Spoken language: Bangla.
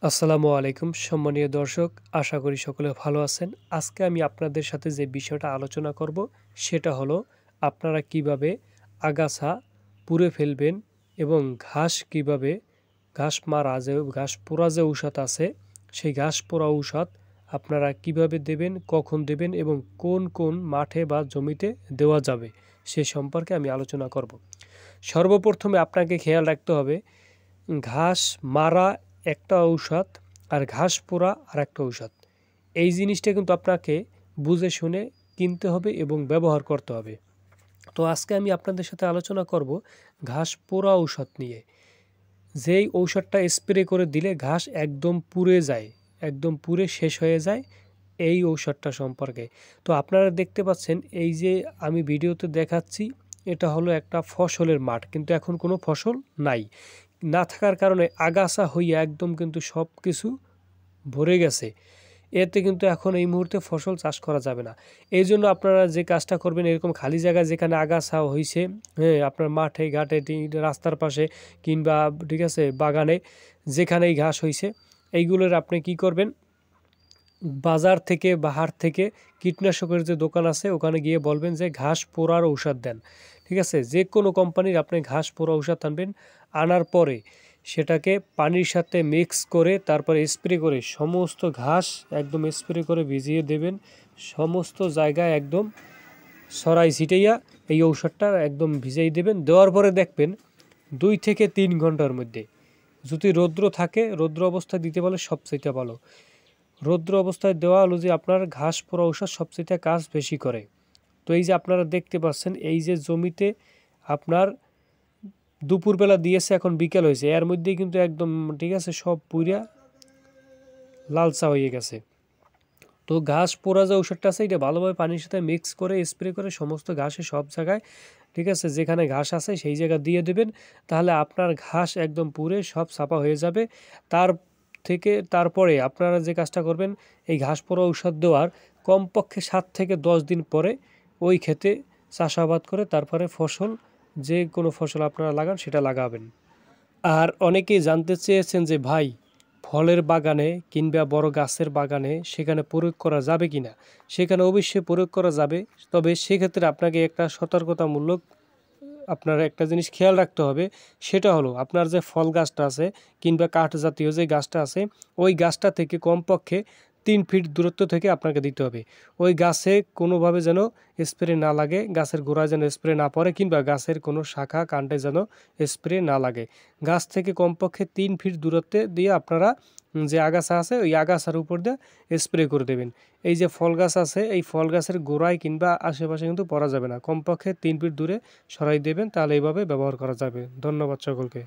আসসালামু আলাইকুম সম্মানীয় দর্শক, আশা করি সকলে ভালো আছেন। আজকে আমি আপনাদের সাথে যে বিষয়টা আলোচনা করব সেটা হলো আপনারা কিভাবে আগাছা পুড়ে ফেলবেন এবং ঘাস মারা যে ঘাস পোড়া যে ঔষধ আছে সেই ঘাস পোড়া ঔষধ আপনারা কিভাবে দেবেন, কখন দেবেন এবং কোন কোন মাঠে বা জমিতে দেওয়া যাবে সে সম্পর্কে আমি আলোচনা করব। সর্বপ্রথমে আপনাকে খেয়াল রাখতে হবে ঘাস মারা একটা ঔষধ আর ঘাস পোড়া আর একটা ঔষধ। এই জিনিসটা কিন্তু আপনাকে বুঝে শুনে কিনতে হবে এবং ব্যবহার করতে হবে। তো আজকে আমি আপনাদের সাথে আলোচনা করব ঘাস পোড়া ঔষধ নিয়ে। যেই ঔষধটা স্প্রে করে দিলে ঘাস একদম পুড়ে যায়, একদম পুড়ে শেষ হয়ে যায়, এই ঔষধটা সম্পর্কে। তো আপনারা দেখতে পাচ্ছেন এই যে আমি ভিডিওতে দেখাচ্ছি এটা হলো একটা ফসলের মাঠ, কিন্তু এখন কোনো ফসল নাই। না থাকার কারণে আগাছা হইয়া একদম কিন্তু সব কিছু ভরে গেছে। এতে কিন্তু এখন এই মুহূর্তে ফসল চাষ করা যাবে না। এই জন্য আপনারা যে কাজটা করবেন, এরকম খালি জায়গায় যেখানে আগাছা হইছে, হ্যাঁ, আপনার মাঠে ঘাটে রাস্তার পাশে কিংবা ঠিক আছে বাগানে যেখানেই ঘাস হইছে, এইগুলোর আপনি কি করবেন, বাজার থেকে বা হাট থেকে কীটনাশকের যে দোকান আছে ওখানে গিয়ে বলবেন যে ঘাস পোড়ার ঔষধ দেন। ঠিক আছে, যে কোনো কোম্পানির আপনি ঘাস পোড়া ঔষধ আনবেন। আনার পরে সেটাকে পানির সাথে মিক্স করে তারপরে স্প্রে করে সমস্ত ঘাস একদম স্প্রে করে ভিজিয়ে দেবেন। সমস্ত জায়গায় একদম ছড়াই ছিটাইয়া এই ঔষধটা একদম ভিজিয়ে দেবেন। দেওয়ার পরে দেখবেন 2 থেকে 3 ঘন্টার মধ্যে, যদি রৌদ্র থাকে রৌদ্র অবস্থায় দিতে পারলে সবচেয়ে ভালো। রৌদ্র অবস্থায় দেওয়া হলো যে আপনার ঘাস পোড়া ঔষধ সবচেয়ে কাজ বেশি করে। তো এই যে আপনারা দেখতে পাচ্ছেন এই যে জমিতে আপনার দুপুরবেলা দিয়েছে, এখন বিকেল হয়েছে, এর মধ্যেই কিন্তু একদম ঠিক আছে সব পুড়িয়া লালচা হয়ে গেছে। তো ঘাস পোড়া যে ঔষধটা আছে এটা ভালোভাবে পানির সাথে মিক্স করে স্প্রে করে সমস্ত ঘাসে সব জায়গায়, ঠিক আছে, যেখানে ঘাস আছে সেই জায়গা দিয়ে দেবেন। তাহলে আপনার ঘাস একদম পুড়ে সব সাফা হয়ে যাবে। তারপরে আপনারা যে কাজটা করবেন, এই ঘাস পোড়া ঔষধ দেওয়ার কমপক্ষে 7 থেকে 10 দিন পরে ওই ক্ষেতে চাষাবাদ করে তারপরে যে কোনো ফসল আপনারা লাগান সেটা লাগাবেন। আর অনেকেই জানতে চেয়েছেন যে ভাই, ফলের বাগানে কিংবা বড় গাছের বাগানে সেখানে প্রয়োগ করা যাবে কিনা। সেখানে অবশ্যই প্রয়োগ করা যাবে, তবে সেক্ষেত্রে আপনাকে একটা সতর্কতামূলক আপনার একটা জিনিস খেয়াল রাখতে হবে। সেটা হলো আপনার যে ফল গাছটা আছে কিংবা কাঠ জাতীয় যে গাছটা আছে ওই গাছটা থেকে কমপক্ষে 3 ফিট দূরত্ব থেকে আপনাকে দিতে হবে। ওই গাছে কোনোভাবে যেন স্প্রে না লাগে, গাছের গোড়ায় যেন স্প্রে না পড়ে কিংবা গাছের কোনো শাখা কাণ্ডে যেন স্প্রে না লাগে। গাছ থেকে কমপক্ষে 3 ফিট দূরত্বে দিয়ে আপনারা যে আগাছা আছে ওই আগাছার উপর দিয়ে স্প্রে করে দেবেন। এই যে ফল গাছ আছে এই ফল গাছের গোড়ায় কিংবা আশেপাশে কিন্তু পড়া যাবে না, কমপক্ষে 3 ফিট দূরে সরাই দেবেন, তাহলে এইভাবে ব্যবহার করা যাবে। ধন্যবাদ সকলকে।